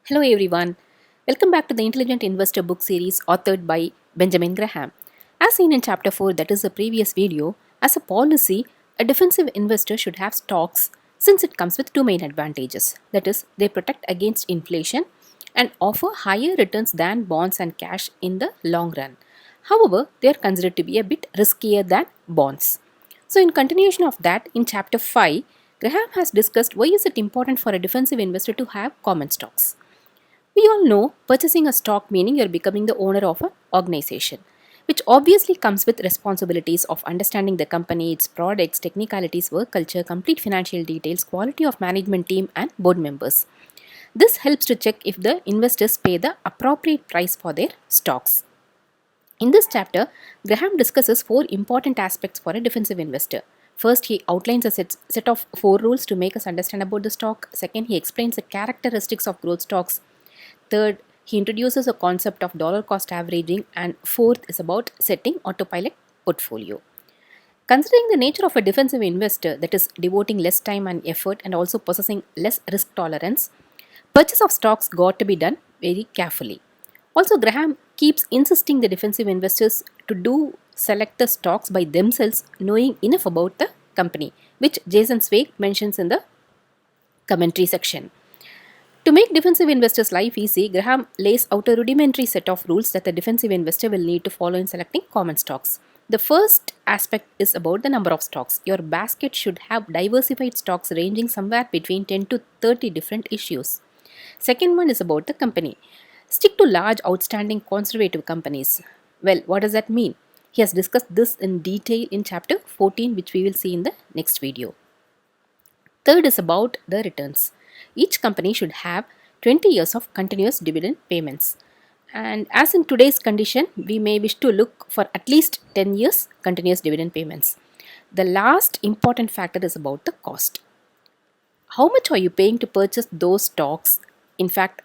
Hello everyone. Welcome back to the Intelligent Investor book series authored by Benjamin Graham. As seen in chapter 4, that is the previous video, as a policy, a defensive investor should have stocks since it comes with two main advantages. That is, they protect against inflation and offer higher returns than bonds and cash in the long run. However, they are considered to be a bit riskier than bonds. So in continuation of that, in chapter 5, Graham has discussed why is it important for a defensive investor to have common stocks. We all know purchasing a stock meaning you're becoming the owner of an organization, which obviously comes with responsibilities of understanding the company, its products, technicalities, work culture, complete financial details, quality of management team, and board members. This helps to check if the investors pay the appropriate price for their stocks. In this chapter, Graham discusses four important aspects for a defensive investor. First, he outlines a set of four rules to make us understand about the stock. Second, he explains the characteristics of growth stocks. Third, he introduces a concept of dollar cost averaging, and fourth is about setting autopilot portfolio. Considering the nature of a defensive investor, that is devoting less time and effort and also possessing less risk tolerance, purchase of stocks got to be done very carefully. Also, Graham keeps insisting the defensive investors to do select the stocks by themselves, knowing enough about the company, which Jason Zweig mentions in the commentary section. To make defensive investors' life easy, Graham lays out a rudimentary set of rules that the defensive investor will need to follow in selecting common stocks. The first aspect is about the number of stocks. Your basket should have diversified stocks ranging somewhere between 10 to 30 different issues. Second one is about the company. Stick to large, outstanding, conservative companies. Well, what does that mean? He has discussed this in detail in chapter 14, which we will see in the next video. Third is about the returns. Each company should have 20 years of continuous dividend payments. And as in today's condition, we may wish to look for at least 10 years continuous dividend payments. The last important factor is about the cost. How much are you paying to purchase those stocks? In fact,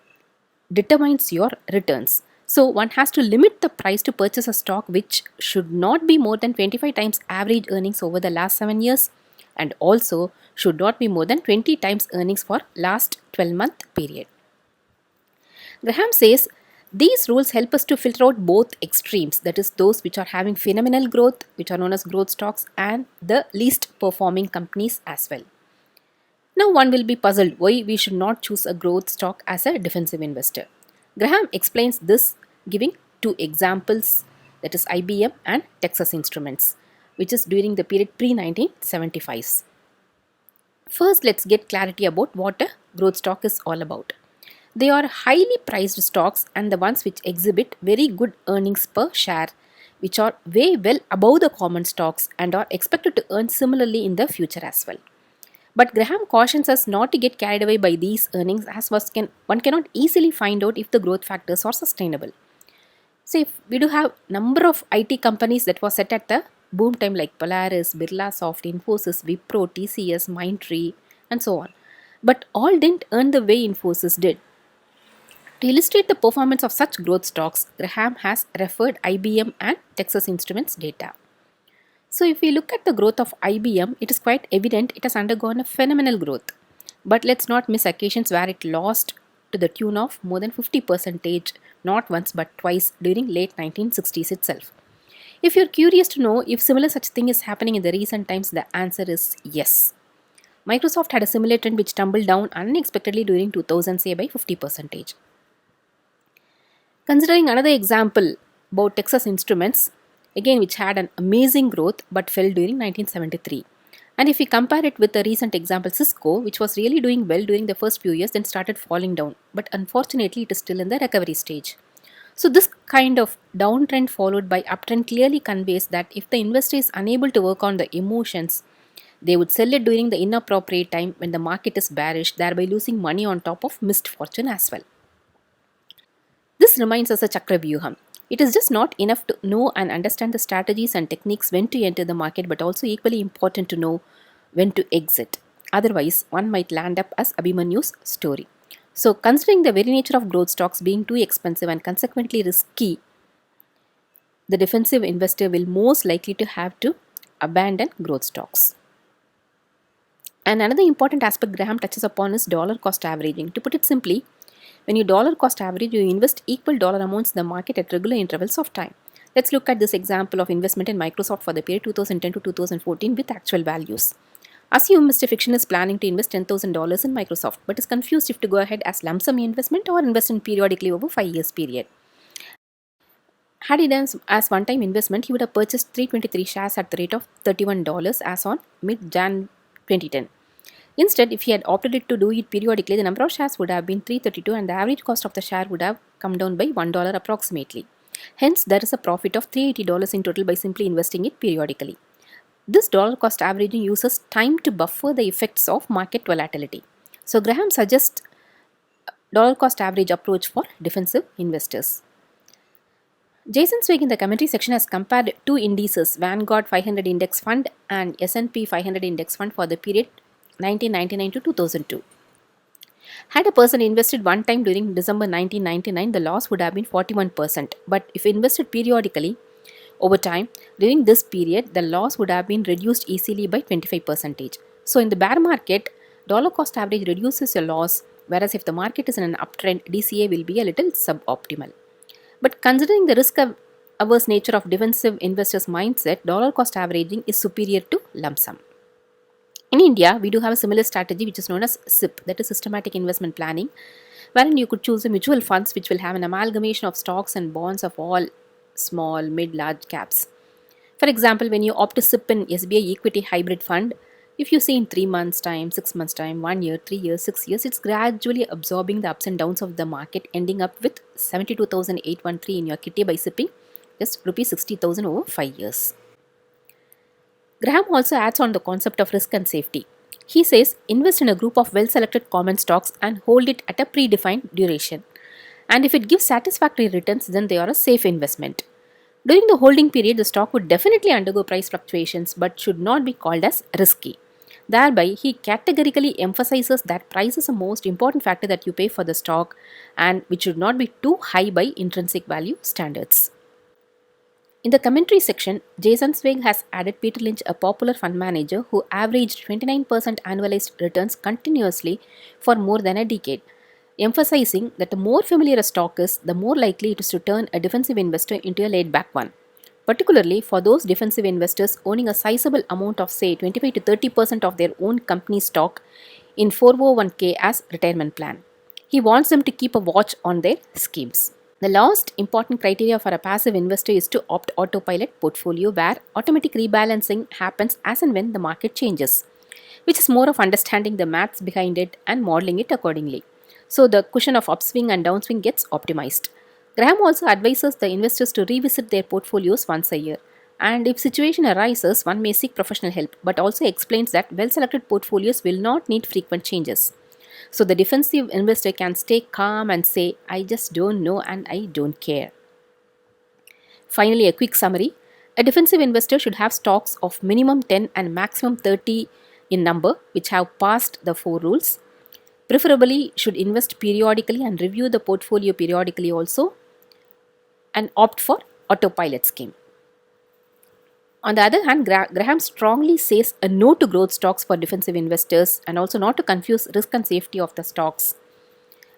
determines your returns. So one has to limit the price to purchase a stock which should not be more than 25 times average earnings over the last 7 years and also should not be more than 20 times earnings for last 12-month period. Graham says these rules help us to filter out both extremes, that is those which are having phenomenal growth, which are known as growth stocks, and the least performing companies as well. Now one will be puzzled why we should not choose a growth stock as a defensive investor. Graham explains this giving two examples, that is IBM and Texas Instruments, which is during the period pre-1975s. First, let's get clarity about what a growth stock is all about. They are highly priced stocks and the ones which exhibit very good earnings per share, which are way well above the common stocks and are expected to earn similarly in the future as well. But Graham cautions us not to get carried away by these earnings as one cannot easily find out if the growth factors are sustainable. So if we do have number of IT companies that was set at the boom time like Polaris, Birlasoft, Infosys, Wipro, TCS, Mindtree and so on. But all didn't earn the way Infosys did. To illustrate the performance of such growth stocks, Graham has referred IBM and Texas Instruments data. So if we look at the growth of IBM, it is quite evident it has undergone a phenomenal growth. But let's not miss occasions where it lost to the tune of more than 50%, not once but twice during late 1960s itself. If you're curious to know if similar such thing is happening in the recent times, the answer is yes. Microsoft had a similar trend which tumbled down unexpectedly during 2000, say by 50%. Considering another example about Texas Instruments, again which had an amazing growth but fell during 1973. And if we compare it with the recent example Cisco, which was really doing well during the first few years, then started falling down. But unfortunately, it is still in the recovery stage. So this kind of downtrend followed by uptrend clearly conveys that if the investor is unable to work on the emotions, they would sell it during the inappropriate time when the market is bearish, thereby losing money on top of missed fortune as well. This reminds us a Chakravyuham. It is just not enough to know and understand the strategies and techniques when to enter the market, but also equally important to know when to exit. Otherwise, one might land up as Abhimanyu's story. So, considering the very nature of growth stocks being too expensive and consequently risky, the defensive investor will most likely to have to abandon growth stocks. And another important aspect Graham touches upon is dollar cost averaging. To put it simply, When you dollar cost average, you invest equal dollar amounts in the market at regular intervals of time. Let's look at this example of investment in Microsoft for the period 2010 to 2014 with actual values. Assume Mr. Fiction is planning to invest $10,000 in Microsoft but is confused if to go ahead as lump sum investment or invest in periodically over 5 years period. Had he done as one-time investment, he would have purchased 323 shares at the rate of $31 as on mid-Jan 2010. Instead, if he had opted it to do it periodically, the number of shares would have been 332 and the average cost of the share would have come down by $1 approximately. Hence, there is a profit of $380 in total by simply investing it periodically. This dollar cost averaging uses time to buffer the effects of market volatility. So Graham suggests dollar cost average approach for defensive investors. Jason Zweig in the commentary section has compared two indices, Vanguard 500 Index Fund and S&P 500 Index Fund for the period 1999 to 2002. Had a person invested one time during December 1999, the loss would have been 41%. But if invested periodically over time, during this period, the loss would have been reduced easily by 25%. So in the bear market, dollar cost average reduces your loss, whereas if the market is in an uptrend, DCA will be a little suboptimal. But considering the risk averse nature of defensive investors' mindset, dollar cost averaging is superior to lump sum. In India, we do have a similar strategy which is known as SIP, that is systematic investment planning, wherein you could choose a mutual funds which will have an amalgamation of stocks and bonds of all small, mid, large caps. For example, when you opt to SIP in SBI equity hybrid fund, if you see in 3 months time, 6 months time, 1 year, 3 years, 6 years, it's gradually absorbing the ups and downs of the market, ending up with 72,813 in your kitty by sipping just rupees 60,000 over 5 years. Graham also adds on the concept of risk and safety. He says invest in a group of well-selected common stocks and hold it at a predefined duration. And if it gives satisfactory returns, then they are a safe investment. During the holding period, the stock would definitely undergo price fluctuations but should not be called as risky. Thereby, he categorically emphasizes that price is the most important factor that you pay for the stock and which should not be too high by intrinsic value standards. In the commentary section, Jason Zweig has added Peter Lynch, a popular fund manager who averaged 29% annualized returns continuously for more than a decade, emphasizing that the more familiar a stock is, the more likely it is to turn a defensive investor into a laid back one. Particularly for those defensive investors owning a sizable amount of, say, 25 to 30% of their own company stock in 401k as retirement plan. He wants them to keep a watch on their schemes. The last important criteria for a passive investor is to opt autopilot portfolio where automatic rebalancing happens as and when the market changes, which is more of understanding the maths behind it and modeling it accordingly. So the cushion of upswing and downswing gets optimized. Graham also advises the investors to revisit their portfolios once a year. And if situation arises, one may seek professional help, but also explains that well-selected portfolios will not need frequent changes. So the defensive investor can stay calm and say, I just don't know and I don't care. Finally, a quick summary. A defensive investor should have stocks of minimum 10 and maximum 30 in number, which have passed the 4 rules. Preferably should invest periodically and review the portfolio periodically also, and opt for autopilot scheme. On the other hand, Graham strongly says a no to growth stocks for defensive investors and also not to confuse risk and safety of the stocks.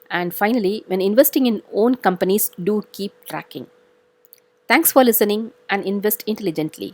And finally, when investing in own companies, do keep tracking. Thanks for listening and invest intelligently.